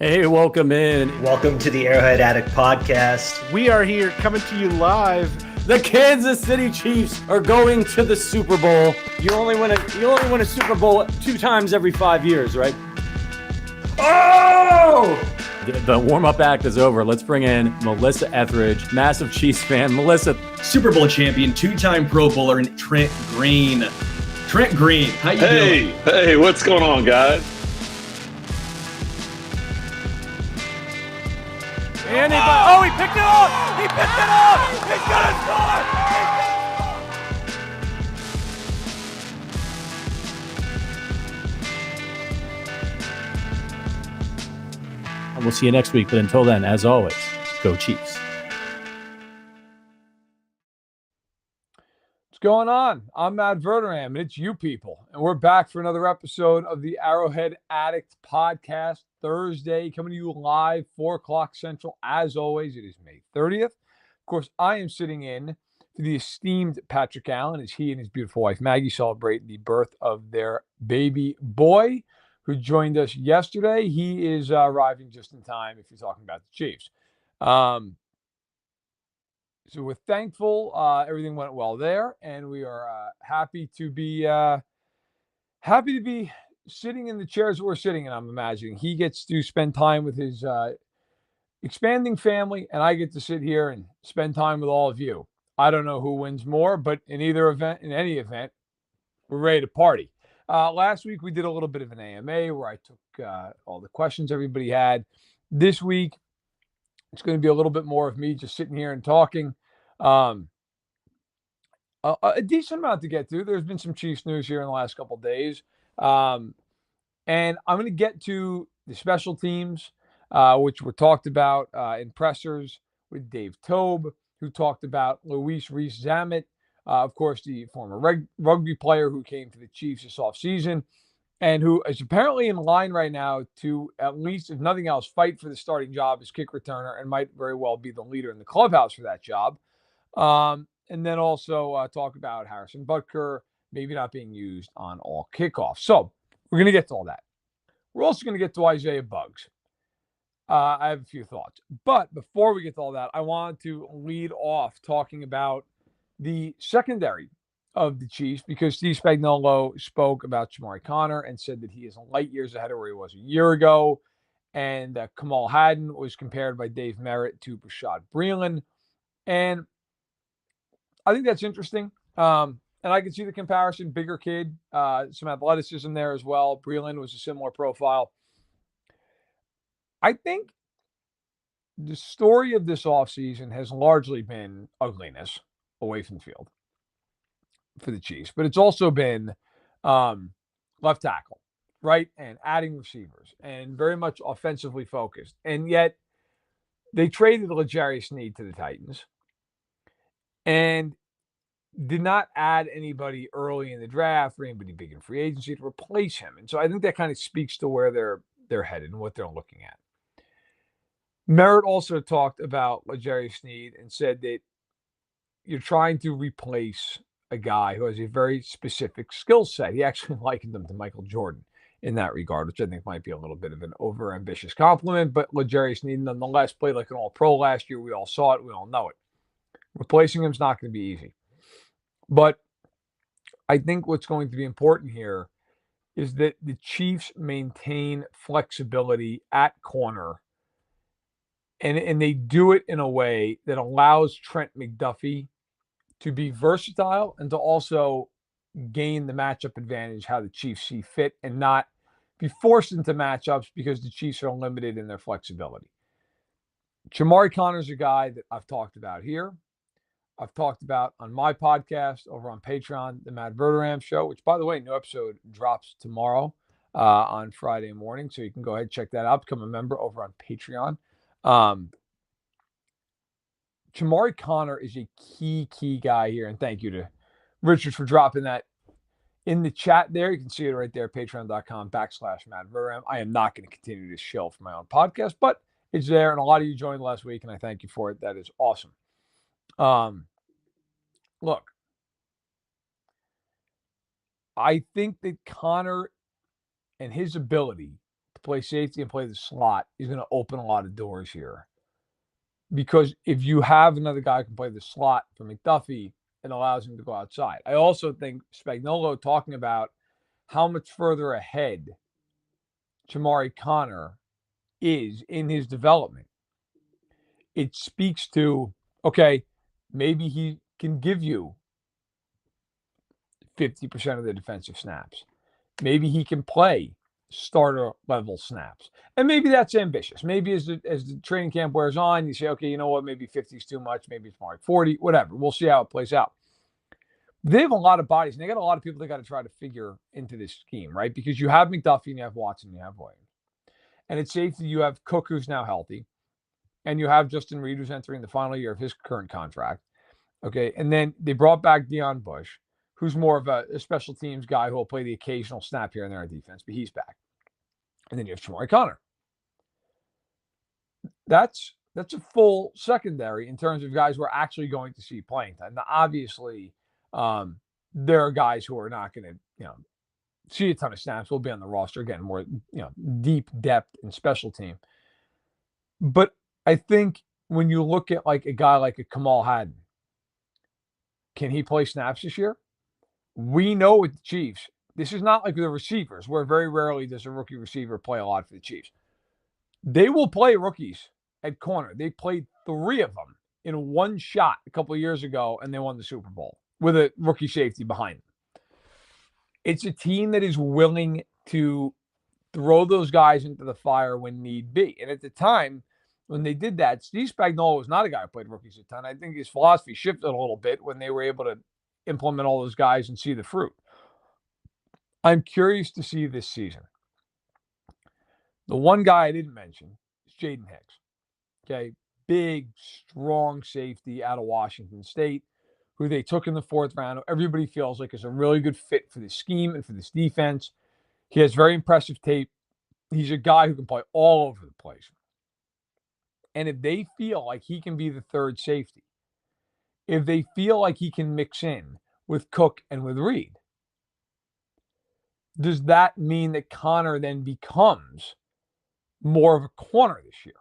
Hey, welcome in. Welcome to the Arrowhead Addict podcast. We are here coming to you live. The Kansas City Chiefs are going to the Super Bowl. You only win a Super Bowl 2 times every 5 years, right? Oh! The warm-up act is over. Let's bring in Melissa Etheridge, massive Chiefs fan. Melissa. Super Bowl champion, 2-time Pro Bowler, and Trent Green. Trent Green, how you doing? Hey, what's going on, guys? And he picked it up! He picked it up! He's gonna score! And we'll see you next week. But until then, as always, go Chiefs. What's going on? I'm Matt Verderame, and it's you people. And we're back for another episode of the Arrowhead Addict podcast. Thursday, coming to you live, 4 o'clock Central. As always, it is May 30th. Of course, I am sitting in to the esteemed Patrick Allen as he and his beautiful wife Maggie celebrate the birth of their baby boy, who joined us yesterday. He is arriving just in time if you're talking about the Chiefs. So we're thankful everything went well there, and we are happy to be sitting in the chairs that we're sitting in. I'm imagining he gets to spend time with his expanding family, and I get to sit here and spend time with all of you. I don't know who wins more, but in any event, we're ready to party. Last week we did a little bit of an AMA where I took all the questions everybody had. This week it's going to be a little bit more of me just sitting here and talking. A decent amount to get to. There's been some Chiefs news here in the last couple of days. And I'm going to get to the special teams, which were talked about in pressers with Dave Tobe, who talked about Luis Rees-Zammit, of course, the former rugby player who came to the Chiefs this offseason and who is apparently in line right now to, at least, if nothing else, fight for the starting job as kick returner and might very well be the leader in the clubhouse for that job. And then also talk about Harrison Butker maybe not being used on all kickoffs. So we're going to get to all that. We're also going to get to Isaiah Buggs. I have a few thoughts. But before we get to all that, I wanted to lead off talking about the secondary of the Chiefs because Steve Spagnuolo spoke about Jamari Conner and said that he is light years ahead of where he was a year ago. And Kamal Hadden was compared by Dave Merritt to Bashaud Breeland. And I think that's interesting. And I can see the comparison, bigger kid, some athleticism there as well. Breeland was a similar profile. I think the story of this offseason has largely been ugliness away from the field for the Chiefs. But it's also been left tackle, right? And adding receivers and very much offensively focused. And yet they traded L'Jarius Sneed to the Titans and did not add anybody early in the draft or anybody big in free agency to replace him. And so I think that kind of speaks to where they're headed and what they're looking at. Merritt also talked about L'Jarius Sneed and said that you're trying to replace a guy who has a very specific skill set. He actually likened him to Michael Jordan in that regard, which I think might be a little bit of an over-ambitious compliment, but L'Jarius Sneed nonetheless played like an all-pro last year. We all saw it. We all know it. Replacing him is not going to be easy. But I think what's going to be important here is that the Chiefs maintain flexibility at corner, and they do it in a way that allows Trent McDuffie to be versatile and to also gain the matchup advantage how the Chiefs see fit and not be forced into matchups because the Chiefs are limited in their flexibility. Jamari Conner's a guy that I've talked about here. I've talked about on my podcast over on Patreon, the Matt Verderame Show, which, by the way, no episode drops tomorrow on Friday morning. So you can go ahead and check that out. Become a member over on Patreon. Jamari Conner is a key guy here. And thank you to Richard for dropping that in the chat there. You can see it right there, patreon.com/Matt Verderame. I am not going to continue to shill for my own podcast, but it's there. And a lot of you joined last week, and I thank you for it. That is awesome. Look, I think that Conner and his ability to play safety and play the slot is going to open a lot of doors here. Because if you have another guy who can play the slot for McDuffie, it allows him to go outside. I also think Spagnuolo talking about how much further ahead Chamari Connor is in his development. It speaks to, okay, maybe he can give you 50% of the defensive snaps. Maybe he can play starter level snaps. And maybe that's ambitious. Maybe as the training camp wears on, you say, okay, you know what, maybe 50 is too much. Maybe it's more like 40, whatever. We'll see how it plays out. They have a lot of bodies, and they got a lot of people they got to try to figure into this scheme, right? Because you have McDuffie, and you have Watson, and you have Williams. And it's safety, you have Cook, who's now healthy, and you have Justin Reed, who's entering the final year of his current contract. Okay, and then they brought back Deion Bush, who's more of a special teams guy who will play the occasional snap here and there on defense, but he's back. And then you have Chamari Connor. That's a full secondary in terms of guys we're actually going to see playing time. Now, obviously, there are guys who are not going to, see a ton of snaps. Will be on the roster again, more, deep depth in special team. But I think when you look at like a guy like a Kamal Hadden, can he play snaps this year? We know with the Chiefs, this is not like the receivers, where very rarely does a rookie receiver play a lot for the Chiefs. They will play rookies at corner. They played 3 of them in one shot a couple of years ago, and they won the Super Bowl with a rookie safety behind them. It's a team that is willing to throw those guys into the fire when need be. And at the time, when they did that, Steve Spagnuolo was not a guy who played rookies a ton. I think his philosophy shifted a little bit when they were able to implement all those guys and see the fruit. I'm curious to see this season. The one guy I didn't mention is Jaden Hicks. Okay, big, strong safety out of Washington State, who they took in the 4th round. Everybody feels like is a really good fit for this scheme and for this defense. He has very impressive tape. He's a guy who can play all over the place. And if they feel like he can be the 3rd safety, if they feel like he can mix in with Cook and with Reed, does that mean that Connor then becomes more of a corner this year?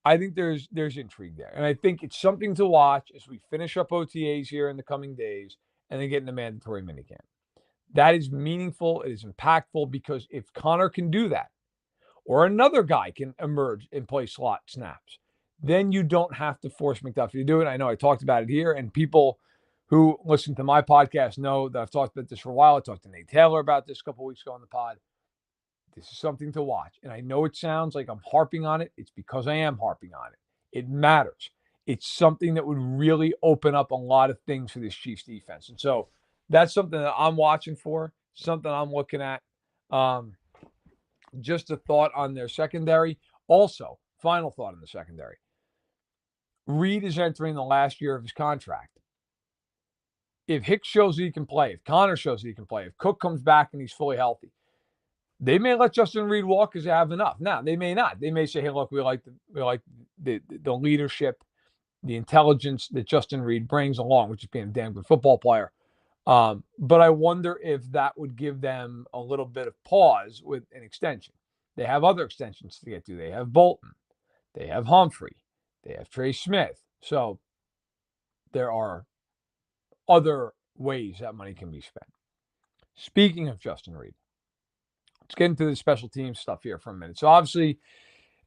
I think there's intrigue there. And I think it's something to watch as we finish up OTAs here in the coming days and then get in the mandatory minicamp. That is meaningful. It is impactful because if Connor can do that, or another guy can emerge and play slot snaps, then you don't have to force McDuffie to do it. I know I talked about it here, and people who listen to my podcast know that I've talked about this for a while. I talked to Nate Taylor about this a couple of weeks ago on the pod. This is something to watch. And I know it sounds like I'm harping on it. It's because I am harping on it. It matters. It's something that would really open up a lot of things for this Chiefs defense. And so that's something that I'm watching for, something I'm looking at. Just a thought on their secondary. Also, final thought on the secondary. Reed is entering the last year of his contract. If Hicks shows that he can play, if Connor shows that he can play, if Cook comes back and he's fully healthy, they may let Justin Reed walk because they have enough. Now, they may not. They may say, hey, look, we like the leadership, the intelligence that Justin Reed brings along, which is being a damn good football player. But I wonder if that would give them a little bit of pause with an extension. They have other extensions to get to. They have Bolton. They have Humphrey. They have Trey Smith. So there are other ways that money can be spent. Speaking of Justin Reed, let's get into the special team stuff here for a minute. So obviously,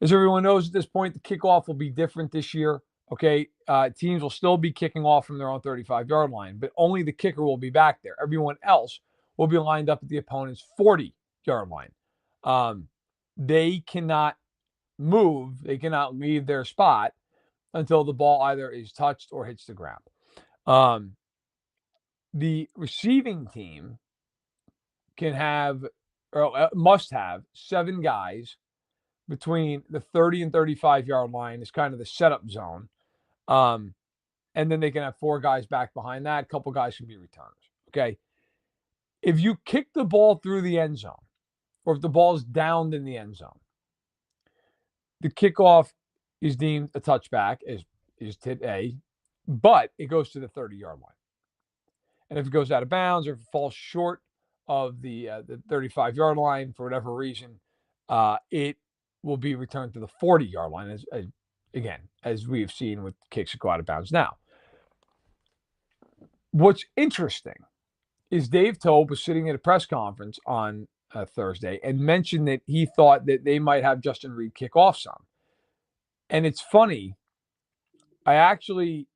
as everyone knows at this point, the kickoff will be different this year. Okay, teams will still be kicking off from their own 35-yard line, but only the kicker will be back there. Everyone else will be lined up at the opponent's 40-yard line. They cannot move. They cannot leave their spot until the ball either is touched or hits the ground. The receiving team can have, or must have, 7 guys between the 30 and 35-yard line is kind of the setup zone. And then they can have 4 guys back behind that. A couple guys can be returners. Okay. If you kick the ball through the end zone, or if the ball is downed in the end zone, the kickoff is deemed a touchback, as is today, but it goes to the 30-yard line. And if it goes out of bounds or if it falls short of the 35-yard line for whatever reason, it will be returned to the 40-yard line, as we have seen with kicks that go out of bounds now. What's interesting is Dave Toub was sitting at a press conference on Thursday and mentioned that he thought that they might have Justin Reid kick off some. And it's funny, I actually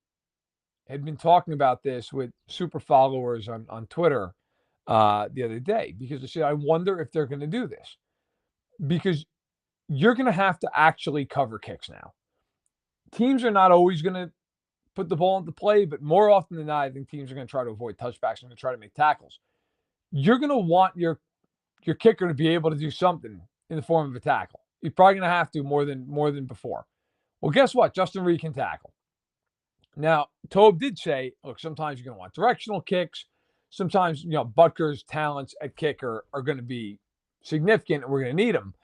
had been talking about this with super followers on Twitter the other day, because I said, I wonder if they're going to do this, because you're going to have to actually cover kicks now. Teams are not always going to put the ball into play, but more often than not, I think teams are going to try to avoid touchbacks and going to try to make tackles. You're going to want your kicker to be able to do something in the form of a tackle. You're probably going to have to more than before. Well, guess what? Justin Reid can tackle. Now, Toub did say, look, sometimes you're going to want directional kicks. Sometimes, Butker's talents at kicker are going to be significant and we're going to need them.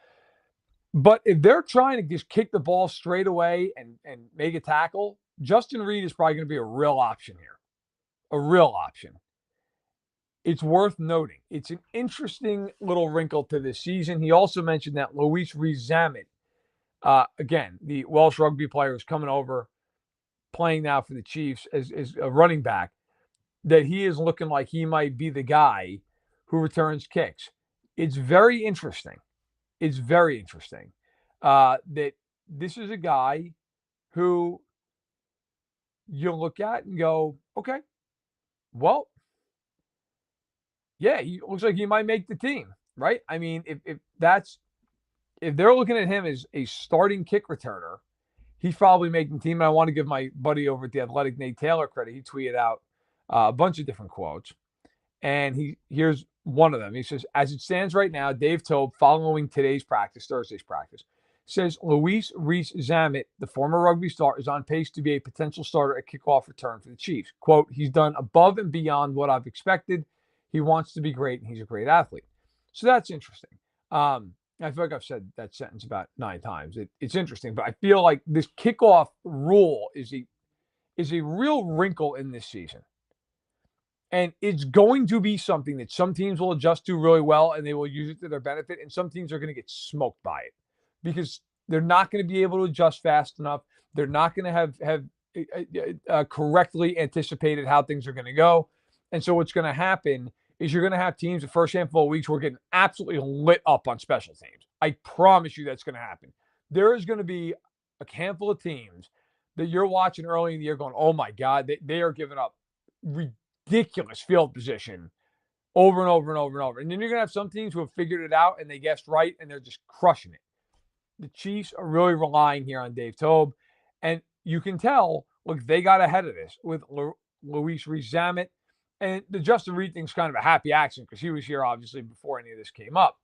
But if they're trying to just kick the ball straight away and make a tackle, Justin Reid is probably going to be a real option here. A real option. It's worth noting. It's an interesting little wrinkle to this season. He also mentioned that Luis Rees-Zammit, again, the Welsh rugby player, is coming over, playing now for the Chiefs as a running back, that he is looking like he might be the guy who returns kicks. It's very interesting. It's very interesting that this is a guy who you look at and go, okay, well, yeah, he looks like he might make the team, right? I mean, if they're looking at him as a starting kick returner, he's probably making the team. And I want to give my buddy over at The Athletic, Nate Taylor, credit. He tweeted out a bunch of different quotes, and here's one of them. He says, as it stands right now, Dave Toub, following Thursday's practice, says Luis Rees-Zammit, the former rugby star, is on pace to be a potential starter at kickoff return for the Chiefs. Quote, he's done above and beyond what I've expected. He wants to be great, and he's a great athlete. So that's interesting. I feel like I've said that sentence about 9 times. It's interesting, but I feel like this kickoff rule is a real wrinkle in this season. And it's going to be something that some teams will adjust to really well, and they will use it to their benefit, and some teams are going to get smoked by it because they're not going to be able to adjust fast enough. They're not going to have correctly anticipated how things are going to go. And so what's going to happen is you're going to have teams the first handful of weeks who are getting absolutely lit up on special teams. I promise you that's going to happen. There is going to be a handful of teams that you're watching early in the year going, oh my God, they are giving up ridiculous field position over and over and over and over. And then you're going to have some teams who have figured it out and they guessed right and they're just crushing it. The Chiefs are really relying here on Dave Toub. And you can tell, look, they got ahead of this with Luis Rees-Zammit. And the Justin Reid thing's kind of a happy accident because he was here obviously before any of this came up.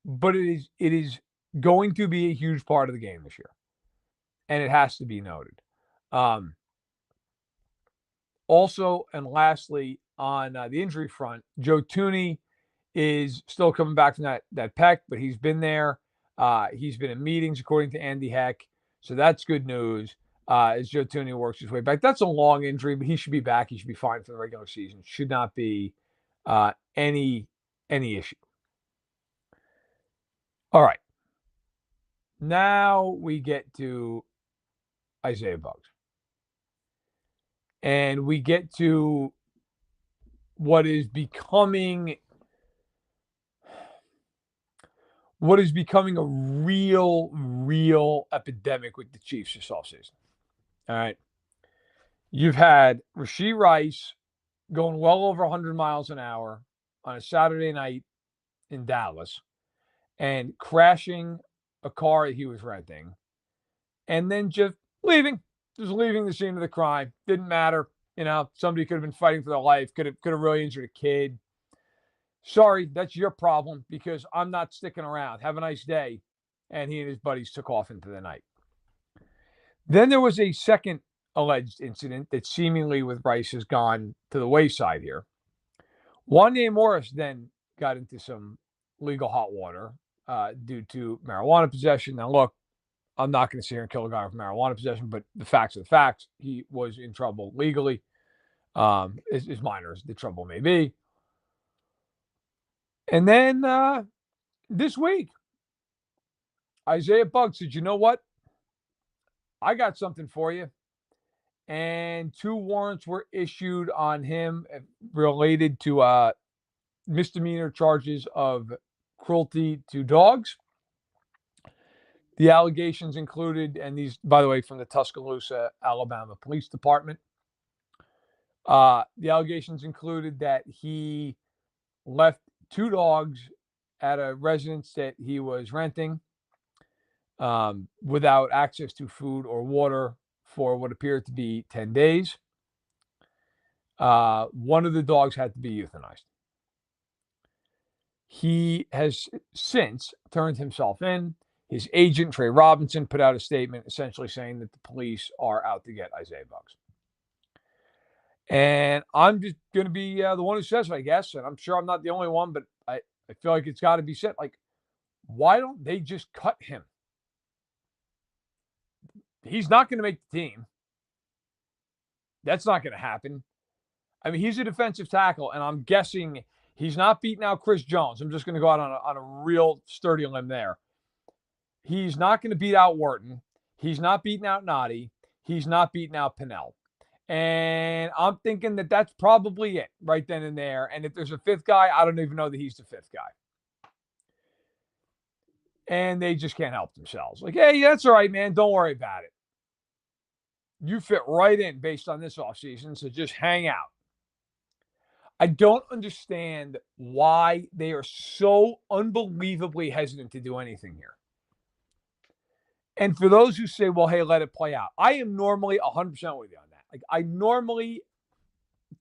But it is going to be a huge part of the game this year. And it has to be noted. Also, and lastly, on the injury front, Joe Thuney is still coming back from that pec, but he's been there. He's been in meetings, according to Andy Heck. So that's good news as Joe Thuney works his way back. That's a long injury, but he should be back. He should be fine for the regular season. Should not be any issue. All right. Now we get to Isaiah Buggs. And we get to what is becoming a real epidemic with the Chiefs this offseason. All right. You've had Rashee Rice going well over 100 miles an hour on a Saturday night in Dallas and crashing a car that he was renting and then just leaving the scene of the crime. Didn't matter. Somebody could have been fighting for their life, could have really injured a kid. Sorry, that's your problem because I'm not sticking around. Have a nice day. And he and his buddies took off into the night. Then there was a second alleged incident that seemingly with Rice has gone to the wayside here. Wanye Morris then got into some legal hot water due to marijuana possession. Now, look, I'm not going to sit here and kill a guy for marijuana possession, but the facts are the facts. He was in trouble legally. As minor as the trouble may be. And then this week, Isaiah Buggs said, you know what? I got something for you. And 2 warrants were issued on him related to misdemeanor charges of cruelty to dogs. The allegations included, and these, by the way, from the Tuscaloosa, Alabama Police Department. The allegations included that he left 2 dogs at a residence that he was renting without access to food or water for what appeared to be 10 days. One of the dogs had to be euthanized. He has since turned himself in. His agent, Trey Robinson, put out a statement essentially saying that the police are out to get Isaiah Buggs. And I'm just going to be the one who says it, I guess. And I'm sure I'm not the only one, but I feel like it's got to be said. Like, why don't they just cut him? He's not going to make the team. That's not going to happen. I mean, he's a defensive tackle, and I'm guessing he's not beating out Chris Jones. I'm just going to go out on a real sturdy limb there. He's not going to beat out Wharton. He's not beating out Noddy. He's not beating out Pinnell. And I'm thinking that that's probably it right then and there. And if there's a 5th guy, I don't even know that he's the 5th guy. And they just can't help themselves. Like, hey, that's all right, man. Don't worry about it. You fit right in based on this offseason, so just hang out. I don't understand why they are so unbelievably hesitant to do anything here. And for those who say, well, hey, let it play out. I am normally 100% with you on that. Like, I normally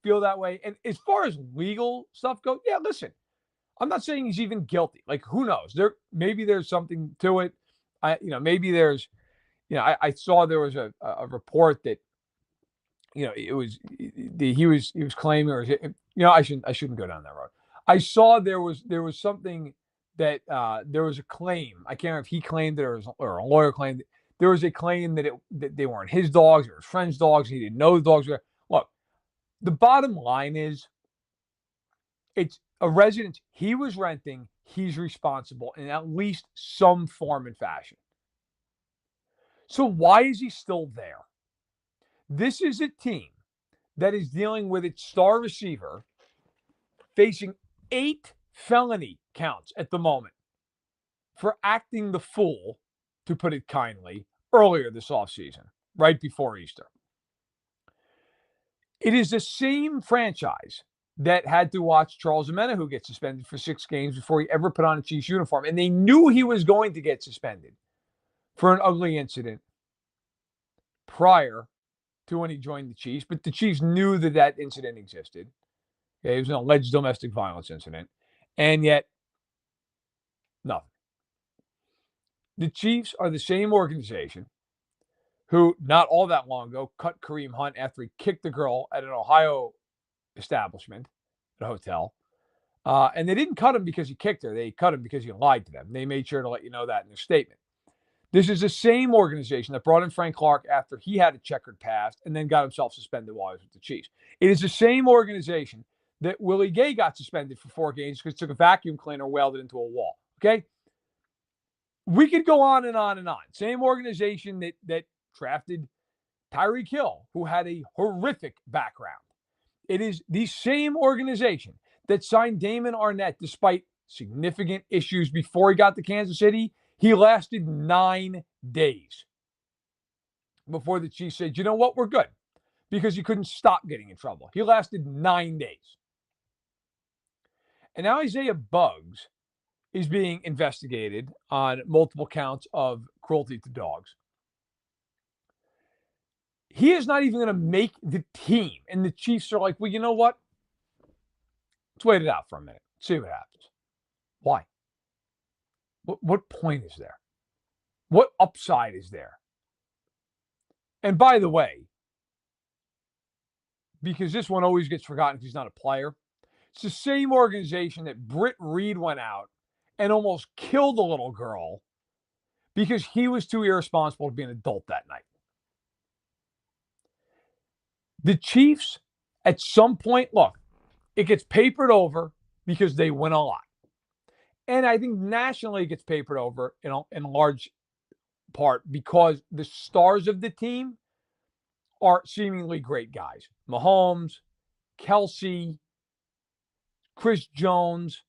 feel that way. And as far as legal stuff goes, yeah, listen, I'm not saying he's even guilty. Like, who knows? Maybe there's something to it. Maybe there's, I saw there was a report that, it was he was claiming, or I shouldn't go down that road. I saw there was something that there was a claim. I can't remember if he claimed it or a lawyer claimed it. There was a claim that they weren't his dogs, or his friend's dogs. He didn't know the dogs were. Look, the bottom line is, it's a residence he was renting. He's responsible in at least some form and fashion. So why is he still there? This is a team that is dealing with its star receiver facing 8 felony counts at the moment for acting the fool, to put it kindly, earlier this offseason, right before Easter. It is the same franchise that had to watch Charles Omenihu get suspended for 6 games before he ever put on a Chiefs uniform. And they knew he was going to get suspended for an ugly incident prior to when he joined the Chiefs. But the Chiefs knew that incident existed. Okay, it was an alleged domestic violence incident. And yet, nothing. The Chiefs are the same organization who, not all that long ago, cut Kareem Hunt after he kicked the girl at an Ohio establishment, at a hotel. And they didn't cut him because he kicked her. They cut him because he lied to them. They made sure to let you know that in their statement. This is the same organization that brought in Frank Clark after he had a checkered past and then got himself suspended while he was with the Chiefs. It is the same organization that Willie Gay got suspended for 4 games because he took a vacuum cleaner and welded it into a wall. Okay? We could go on and on and on. Same organization that drafted Tyreek Hill, who had a horrific background. It is the same organization that signed Damon Arnett despite significant issues before he got to Kansas City. He lasted 9 days before the Chiefs said, you know what, we're good, because he couldn't stop getting in trouble. He lasted 9 days. And now Isaiah Buggs is being investigated on multiple counts of cruelty to dogs. He is not even going to make the team. And the Chiefs are like, well, you know what? Let's wait it out for a minute. See what happens. Why? What point is there? What upside is there? And by the way, because this one always gets forgotten because he's not a player, it's the same organization that Britt Reed went out and almost killed a little girl because he was too irresponsible to be an adult that night. The Chiefs, at some point, look, it gets papered over because they win a lot. And I think nationally it gets papered over in large part because the stars of the team are seemingly great guys. Mahomes, Kelsey, Chris Jones,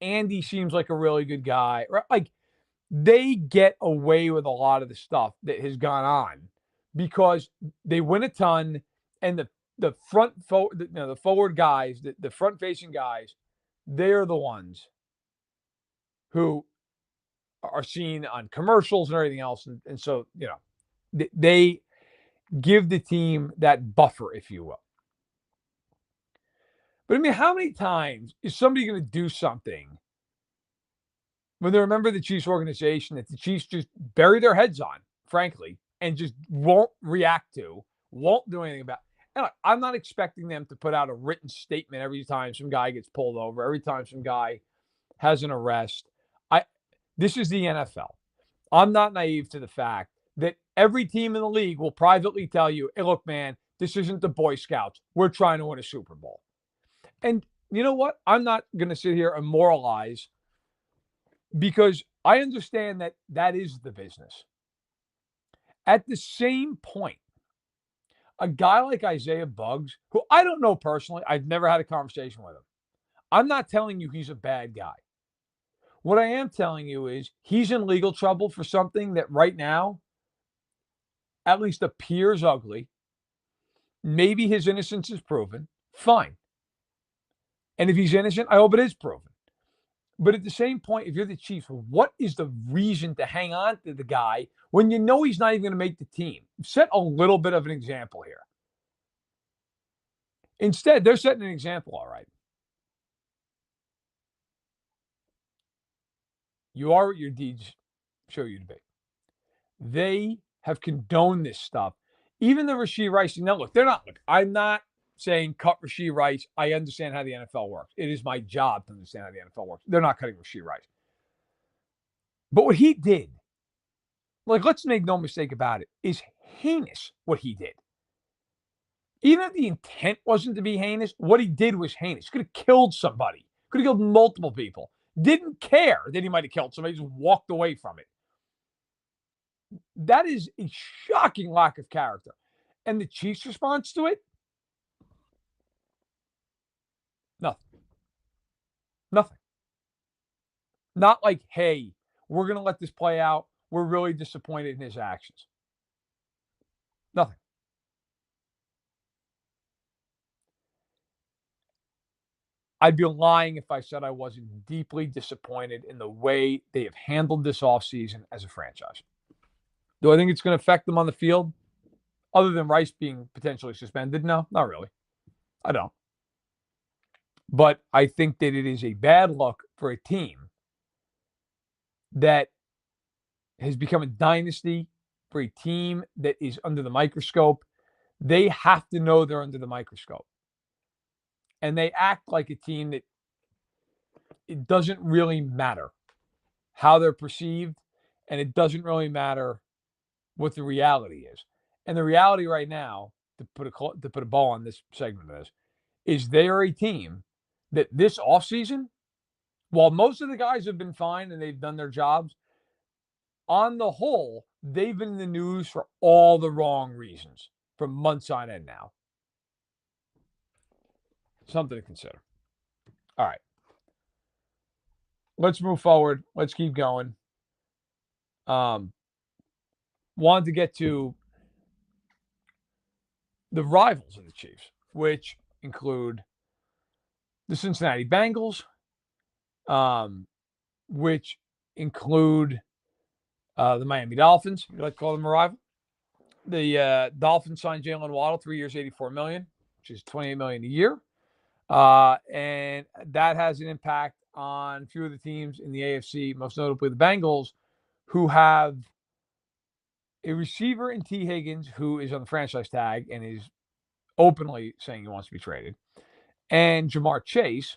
Andy seems like a really good guy. Right? Like they get away with a lot of the stuff that has gone on because they win a ton, and the forward guys, the front facing guys, they're the ones who are seen on commercials and everything else, and so they give the team that buffer, if you will. But I mean, how many times is somebody going to do something when they remember the Chiefs organization that the Chiefs just bury their heads on, frankly, and just won't react to, won't do anything about? And I'm not expecting them to put out a written statement every time some guy gets pulled over, every time some guy has an arrest. This is the NFL. I'm not naive to the fact that every team in the league will privately tell you, hey, look, man, this isn't the Boy Scouts. We're trying to win a Super Bowl. And you know what? I'm not going to sit here and moralize because I understand that that is the business. At the same point, a guy like Isaiah Buggs, who I don't know personally, I've never had a conversation with him. I'm not telling you he's a bad guy. What I am telling you is he's in legal trouble for something that right now at least appears ugly. Maybe his innocence is proven. Fine. And if he's innocent, I hope it is proven. But at the same point, if you're the Chiefs, what is the reason to hang on to the guy when you know he's not even going to make the team? Set a little bit of an example here. Instead, they're setting an example, all right. You are what your deeds show you to be. They have condoned this stuff. Even the Rashee Rice. Now, look, I'm not saying cut Rashee Rice. I understand how the NFL works. It is my job to understand how the NFL works. They're not cutting Rashee Rice. But what he did, like, let's make no mistake about it, is heinous what he did. Even if the intent wasn't to be heinous, what he did was heinous. He could have killed somebody. Could have killed multiple people. Didn't care that he might have killed somebody. Just walked away from it. That is a shocking lack of character. And the Chiefs' response to it? Nothing. Not like, hey, we're going to let this play out. We're really disappointed in his actions. Nothing. I'd be lying if I said I wasn't deeply disappointed in the way they have handled this offseason as a franchise. Do I think it's going to affect them on the field? Other than Rice being potentially suspended? No, not really. I don't. But I think that it is a bad look for a team that has become a dynasty, for a team that is under the microscope. They have to know they're under the microscope. And they act like a team that it doesn't really matter how they're perceived, and it doesn't really matter what the reality is. And the reality right now, to put a bow on this segment of this, is they are a team that this offseason, while most of the guys have been fine and they've done their jobs, on the whole, they've been in the news for all the wrong reasons for months on end now. Something to consider. All right. Let's move forward. Let's keep going. Wanted to get to the rivals of the Chiefs, which include the Cincinnati Bengals, which include the Miami Dolphins. You like to call them a rival? The Dolphins signed Jalen Waddle, 3 years, $84 million, which is $28 million a year. And that has an impact on a few of the teams in the AFC, most notably the Bengals, who have a receiver in T. Higgins who is on the franchise tag and is openly saying he wants to be traded, and Jamar Chase,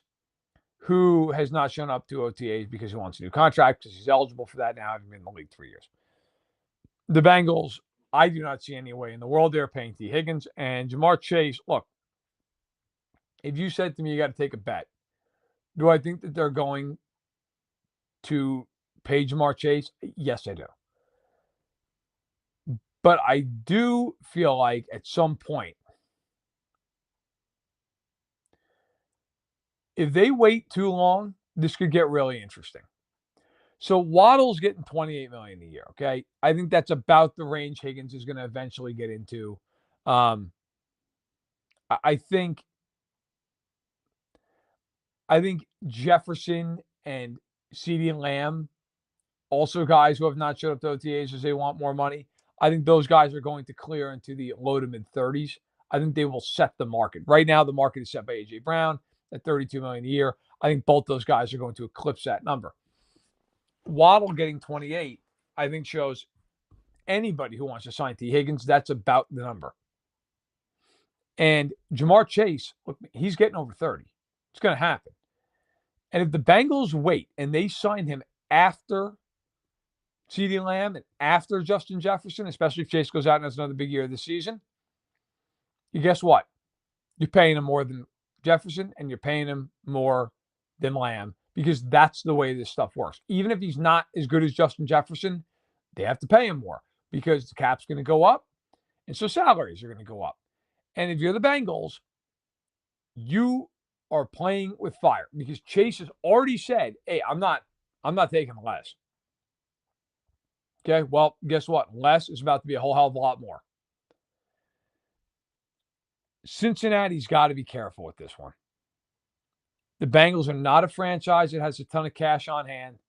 who has not shown up to OTAs because he wants a new contract because he's eligible for that now, having been in the league 3 years. The Bengals, I do not see any way in the world they're paying T. Higgins. And Jamar Chase, look, if you said to me you got to take a bet, do I think that they're going to pay Jamar Chase? Yes, I do. But I do feel like at some point, if they wait too long, this could get really interesting. So Waddle's getting $28 million a year. Okay, I think that's about the range Higgins is going to eventually get into. I think Jefferson and CeeDee Lamb, also guys who have not showed up to OTAs as they want more money. I think those guys are going to clear into the low to mid 30s. I think they will set the market. Right now, the market is set by A.J. Brown at $32 million a year. I think both those guys are going to eclipse that number. Waddle getting 28, I think shows anybody who wants to sign T. Higgins, that's about the number. And Jamar Chase, look, he's getting over 30. It's going to happen. And if the Bengals wait and they sign him after CeeDee Lamb and after Justin Jefferson, especially if Chase goes out and has another big year this season, you guess what? You're paying him more than Jefferson and you're paying him more than Lamb because that's the way this stuff works. Even if he's not as good as Justin Jefferson, they have to pay him more because the cap's going to go up and so salaries are going to go up. And if you're the Bengals, you are playing with fire because Chase has already said, hey, I'm not taking less. Okay, well, guess what? Less is about to be a whole hell of a lot more. Cincinnati's got to be careful with this one. The Bengals are not a franchise that has a ton of cash on hand.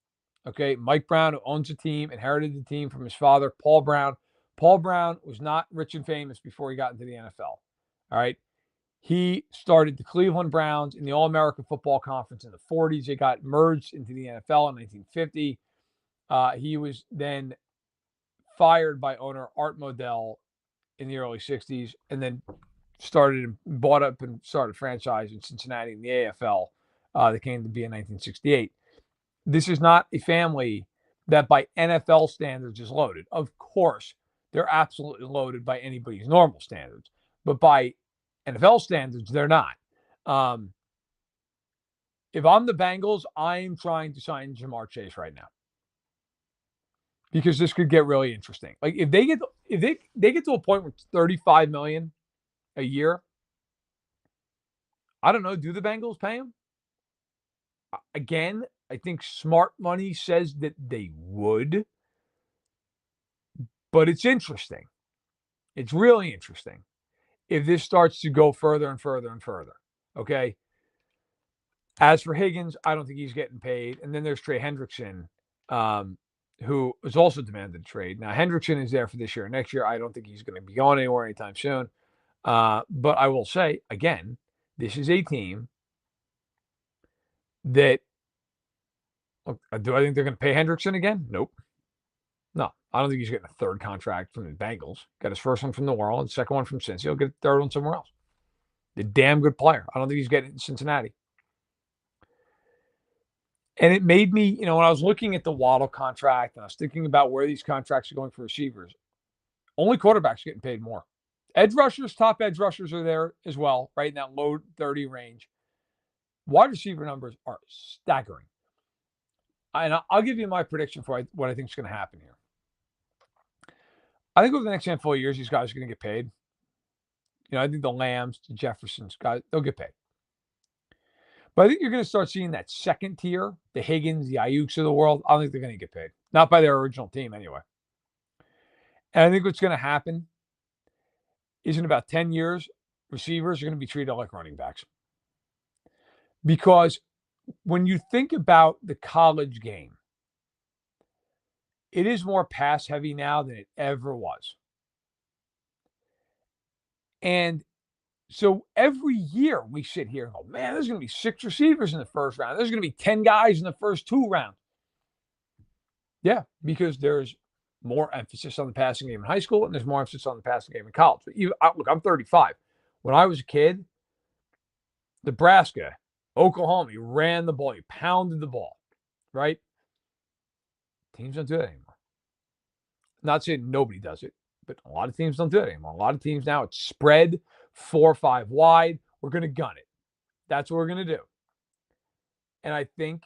Okay, Mike Brown, who owns the team, inherited the team from his father, Paul Brown. Paul Brown was not rich and famous before he got into the NFL. All right. He started the Cleveland Browns in the All-American Football Conference in the 40s. They got merged into the NFL in 1950. He was then fired by owner Art Modell in the early 60s and then bought up and started a franchise in Cincinnati in the AFL that came to be in 1968. This is not a family that by NFL standards is loaded. Of course, they're absolutely loaded by anybody's normal standards. But by NFL standards, they're not. If I'm the Bengals, I'm trying to sign Jamar Chase right now because this could get really interesting. Like if they get to a point where it's $35 million a year, I don't know. Do the Bengals pay him? Again, I think smart money says that they would, but it's interesting. It's really interesting if this starts to go further and further and further. Okay. As for Higgins, I don't think he's getting paid. And then there's Trey Hendrickson, who is also demanded a trade. Now, Hendrickson is there for this year and next year. I don't think he's going to be going anywhere anytime soon. But I will say, again, this is a team that, look, do I think they're going to pay Hendrickson again? Nope. No, I don't think he's getting a third contract from the Bengals. Got his first one from New Orleans, second one from Cincy. He'll get a third one somewhere else. A damn good player. I don't think he's getting it in Cincinnati. And it made me, when I was looking at the Waddle contract and I was thinking about where these contracts are going for receivers, only quarterbacks getting paid more. Edge rushers, top edge rushers are there as well, right in that low 30 range. Wide receiver numbers are staggering. And I'll give you my prediction for what I think is going to happen here. I think over the next handful of years, these guys are going to get paid. I think the Lambs, the Jeffersons, guys, they'll get paid. But I think you're going to start seeing that second tier, the Higgins, the Ayuks of the world. I don't think they're going to get paid. Not by their original team anyway. And I think what's going to happen is in about 10 years, receivers are going to be treated like running backs. Because when you think about the college game, it is more pass heavy now than it ever was. And so every year we sit here and go, man, there's going to be 6 receivers in the first round. There's going to be 10 guys in the first 2 rounds. Yeah, because there's more emphasis on the passing game in high school and there's more emphasis on the passing game in college. But look, I'm 35. When I was a kid, Nebraska, Oklahoma, you ran the ball, you pounded the ball, right? Teams don't do that anymore. I'm not saying nobody does it, but a lot of teams don't do it anymore. A lot of teams now, it's spread 4 or 5 wide. We're going to gun it. That's what we're going to do. And I think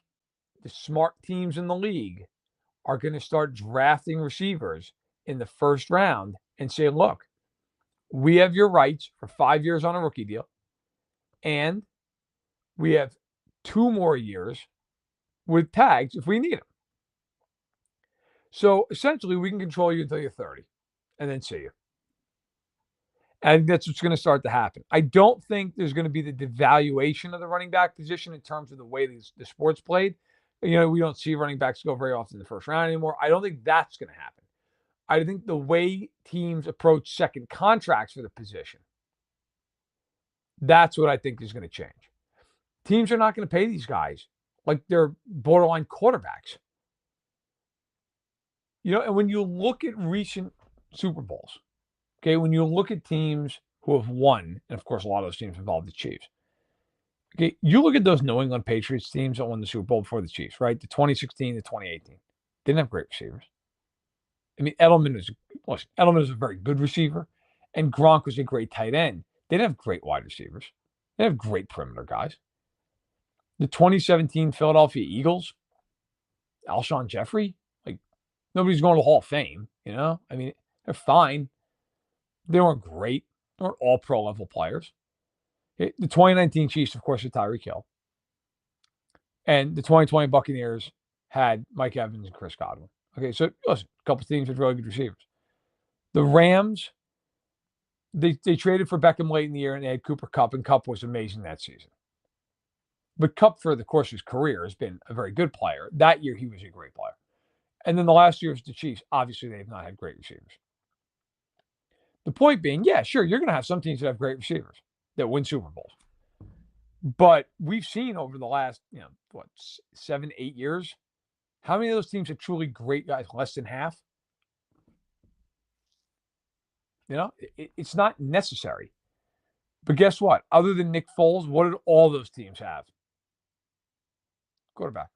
the smart teams in the league are going to start drafting receivers in the first round and say, look, we have your rights for 5 years on a rookie deal, and we have 2 more years with tags if we need them. So essentially, we can control you until you're 30 and then see you. And I think that's what's going to start to happen. I don't think there's going to be the devaluation of the running back position in terms of the way the sport's played. We don't see running backs go very often in the first round anymore. I don't think that's going to happen. I think the way teams approach second contracts for the position, that's what I think is going to change. Teams are not going to pay these guys like they're borderline quarterbacks. And when you look at recent Super Bowls, okay, when you look at teams who have won, and of course a lot of those teams involve the Chiefs, okay, you look at those New England Patriots teams that won the Super Bowl before the Chiefs, right? The 2016 to 2018. Didn't have great receivers. I mean, Edelman is a very good receiver, and Gronk was a great tight end. They didn't have great wide receivers. They didn't have great perimeter guys. The 2017 Philadelphia Eagles, Alshon Jeffrey, nobody's going to the Hall of Fame, I mean, they're fine. They weren't great. They weren't all pro level players. The 2019 Chiefs, of course, had Tyreek Hill. And the 2020 Buccaneers had Mike Evans and Chris Godwin. Okay, so listen, a couple teams with really good receivers. The Rams, they traded for Beckham late in the year, and they had Cooper Kupp, and Kupp was amazing that season. But Kupp, for the course of his career, has been a very good player. That year, he was a great player. And then the last year was the Chiefs. Obviously, they've not had great receivers. The point being, yeah, sure, you're going to have some teams that have great receivers that win Super Bowls. But we've seen over the last, 7, 8 years, how many of those teams are truly great guys? Less than half. It's not necessary. But guess what? Other than Nick Foles, what did all those teams have? Quarterback.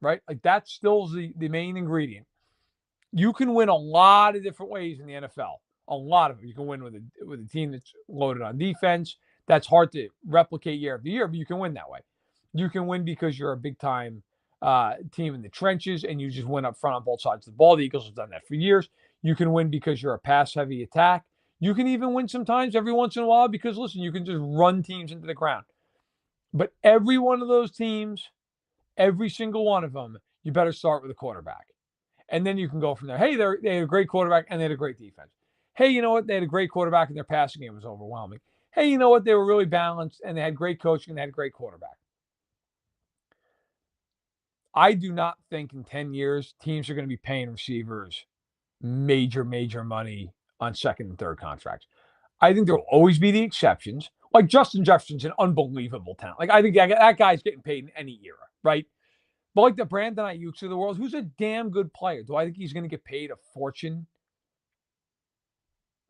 Right? That still is the main ingredient. You can win a lot of different ways in the NFL. A lot of them. You can win with a team that's loaded on defense. That's hard to replicate year after year, but you can win that way. You can win because you're a big-time team in the trenches and you just win up front on both sides of the ball. The Eagles have done that for years. You can win because you're a pass-heavy attack. You can even win sometimes every once in a while because, listen, you can just run teams into the ground. But every one of those teams, every single one of them, you better start with a quarterback. And then you can go from there. Hey, they had a great quarterback and they had a great defense. Hey, you know what? They had a great quarterback and their passing game was overwhelming. Hey, you know what? They were really balanced and they had great coaching and they had a great quarterback. I do not think in 10 years teams are going to be paying receivers major money on second and third contracts. I think there will always be the exceptions. Like Justin Jefferson's an unbelievable talent. I think that guy's getting paid in any era, right? But like the Brandon Ayuk's of the world, who's a damn good player. Do I think he's going to get paid a fortune?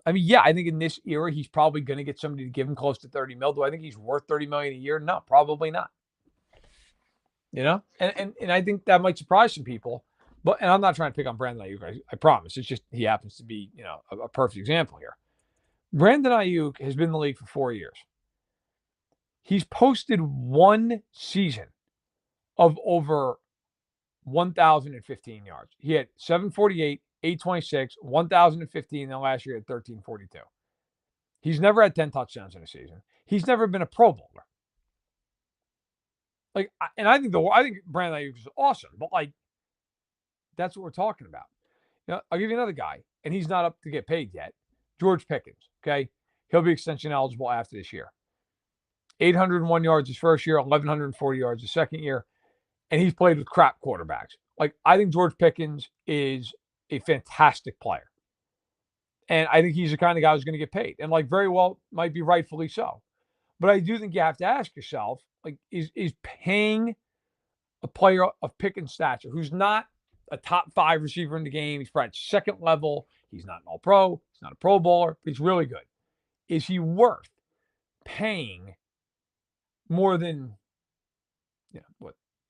I mean, yeah, I think in this era, he's probably going to get somebody to give him close to 30 mil. Do I think he's worth 30 million a year? No, probably not. And I think that might surprise some people. And I'm not trying to pick on Brandon Ayuk. I promise. It's just he happens to be, a perfect example here. Brandon Ayuk has been in the league for 4 years. He's posted one season of over 1,015 yards. He had 748, 826, 1,015, and then last year at 1,342. He's never had 10 touchdowns in a season. He's never been a Pro Bowler. I think Brandon Ayuk is awesome, but that's what we're talking about. I'll give you another guy, and he's not up to get paid yet. George Pickens. Okay, he'll be extension eligible after this year. 801 yards his first year, 1,140 yards his second year, and he's played with crap quarterbacks. I think George Pickens is a fantastic player, and I think he's the kind of guy who's going to get paid, and very well might be rightfully so. But I do think you have to ask yourself, is paying a player of Pickens' stature, who's not a top 5 receiver in the game, he's probably second level, he's not an all-pro, he's not a Pro Bowler, but he's really good. Is he worth paying more than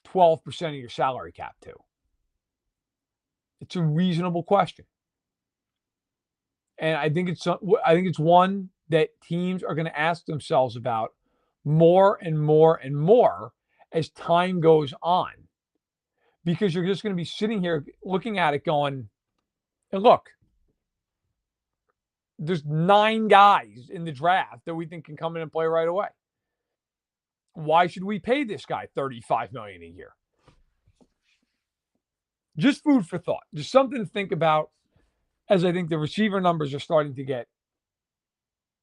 12% of your salary cap to? It's a reasonable question. And I think it's one that teams are going to ask themselves about more and more and more as time goes on. Because you're just going to be sitting here looking at it going, And look, there's 9 guys in the draft that we think can come in and play right away. Why should we pay this guy $35 million a year? Just food for thought. Just something to think about, as I think the receiver numbers are starting to get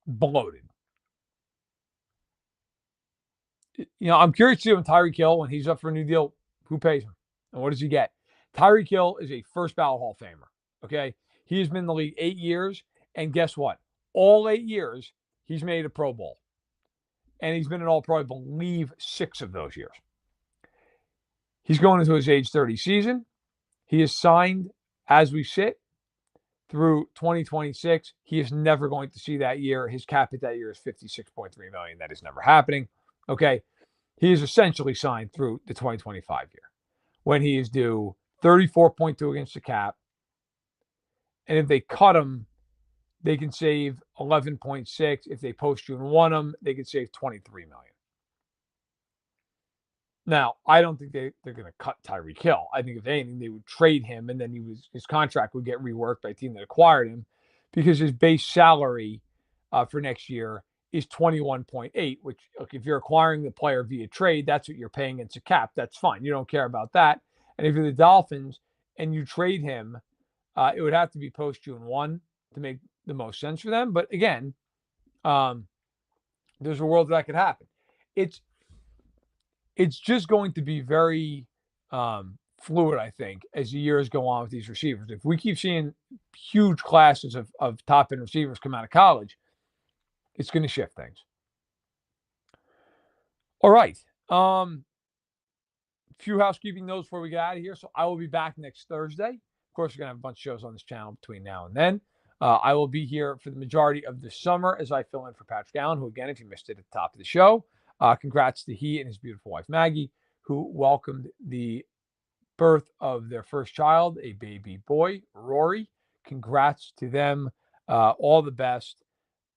bloated. I'm curious to see when Tyreek Hill, when he's up for a new deal, who pays him and what does he get? Tyreek Hill is a first ballot Hall of Famer. Okay. He has been in the league 8 years. And guess what? All 8 years, he's made a Pro Bowl. And he's been an All-Pro, I believe, 6 of those years. He's going into his age 30 season. He is signed, as we sit, through 2026. He is never going to see that year. His cap hit that year is $56.3 million. That is never happening. Okay. He is essentially signed through the 2025 year when he is due 34.2 against the cap. And if they cut him, they can save 11.6. If they post-June 1 him, they can save $23 million. Now, I don't think they're going to cut Tyreek Hill. I think if anything, they would trade him, and then his contract would get reworked by a team that acquired him, because his base salary for next year is 21.8. Which, look, if you're acquiring the player via trade, that's what you're paying into cap. That's fine. You don't care about that. And if you're the Dolphins and you trade him, it would have to be post-June 1 to make the most sense for them. But again, there's a world that could happen. It's just going to be very fluid, I think, as the years go on with these receivers. If we keep seeing huge classes of top-end receivers come out of college, it's going to shift things. All right. Few housekeeping notes before we get out of here. So I will be back next Thursday. Of course, we're going to have a bunch of shows on this channel between now and then. I will be here for the majority of the summer as I fill in for Patrick Allen, who, again, if you missed it at the top of the show, congrats to he and his beautiful wife, Maggie, who welcomed the birth of their first child, a baby boy, Rory. Congrats to them. All the best.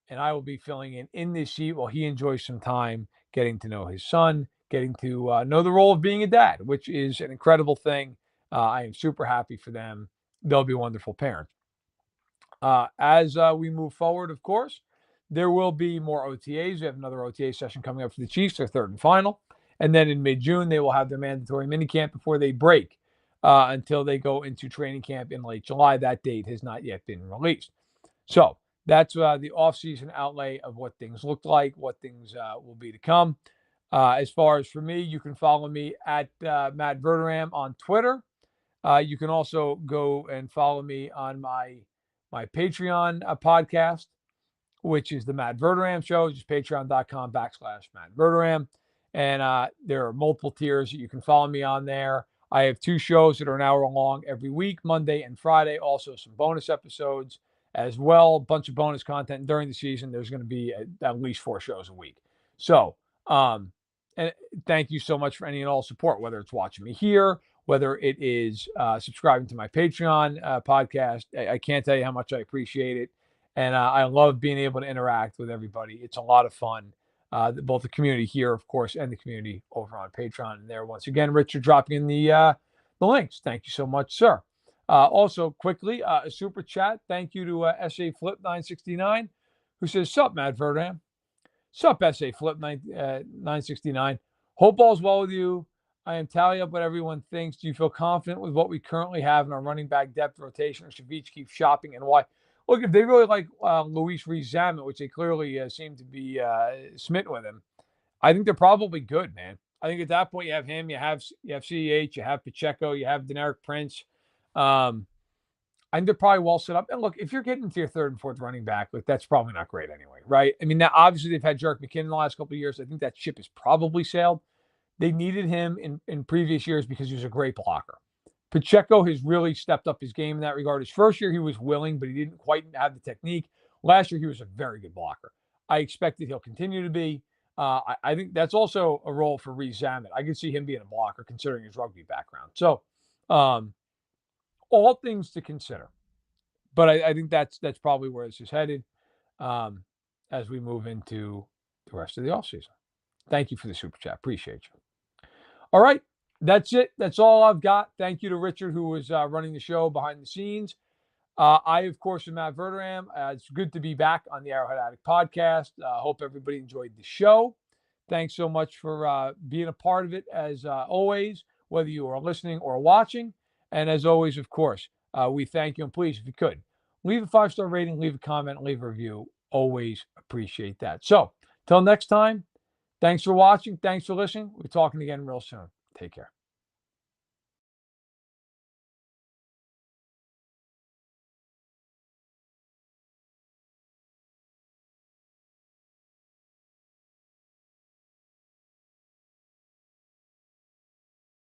And I will be filling in this seat while he enjoys some time getting to know his son, getting to know the role of being a dad, which is an incredible thing. I am super happy for them. They'll be wonderful parents. As we move forward, of course, there will be more OTAs. We have another OTA session coming up for the Chiefs, their third and final. And then in mid-June, they will have their mandatory minicamp before they break until they go into training camp in late July. That date has not yet been released. So that's the off-season outlay of what things look like, what things will be to come. As far as for me, you can follow me at Matt Verderame on Twitter. You can also go and follow me on my Patreon podcast, which is the Matt Verderame Show, just patreon.com/Matt Verderame. And there are multiple tiers that you can follow me on there. I have 2 shows that are an hour long every week, Monday and Friday. Also some bonus episodes as well, a bunch of bonus content during the season. There's going to be at least 4 shows a week. So, and thank you so much for any and all support, whether it's watching me here, whether it is subscribing to my Patreon podcast. I can't tell you how much I appreciate it. And I love being able to interact with everybody. It's a lot of fun, both the community here, of course, and the community over on Patreon. And there, once again, Richard dropping in the links. Thank you so much, sir. Also, quickly, a super chat. Thank you to SA Flip 969, who says, "Sup, Matt Verderame. Sup, SA Flip 969. Hope all's well with you. I am tally up what everyone thinks. Do you feel confident with what we currently have in our running back depth rotation, or should Veach keep shopping, and why?" Look, if they really like Luis Rees-Zammit, which they clearly seem to be smitten with him, I think they're probably good, man. I think at that point you have him, you have CEH, you have Pacheco, you have Deneric Prince. I think they're probably well set up. And look, if you're getting to your third and fourth running back, like, that's probably not great anyway, right? I mean, now obviously they've had Jerick McKinnon the last couple of years. I think that ship has probably sailed. They needed him in previous years because he was a great blocker. Pacheco has really stepped up his game in that regard. His first year, he was willing, but he didn't quite have the technique. Last year, he was a very good blocker. I expect that he'll continue to be. I think that's also a role for Rees-Zammit. I could see him being a blocker considering his rugby background. So, all things to consider. But I think that's probably where this is headed as we move into the rest of the offseason. Thank you for the super chat. Appreciate you. All right. That's it. That's all I've got. Thank you to Richard, who was running the show behind the scenes. I, of course, am Matt Verderame. It's good to be back on the Arrowhead Addict podcast. Hope everybody enjoyed the show. Thanks so much for being a part of it, as always, whether you are listening or watching. And as always, of course, we thank you. And please, if you could, leave a 5-star rating, leave a comment, leave a review. Always appreciate that. So, till next time, thanks for watching. Thanks for listening. We're talking again real soon. Take care.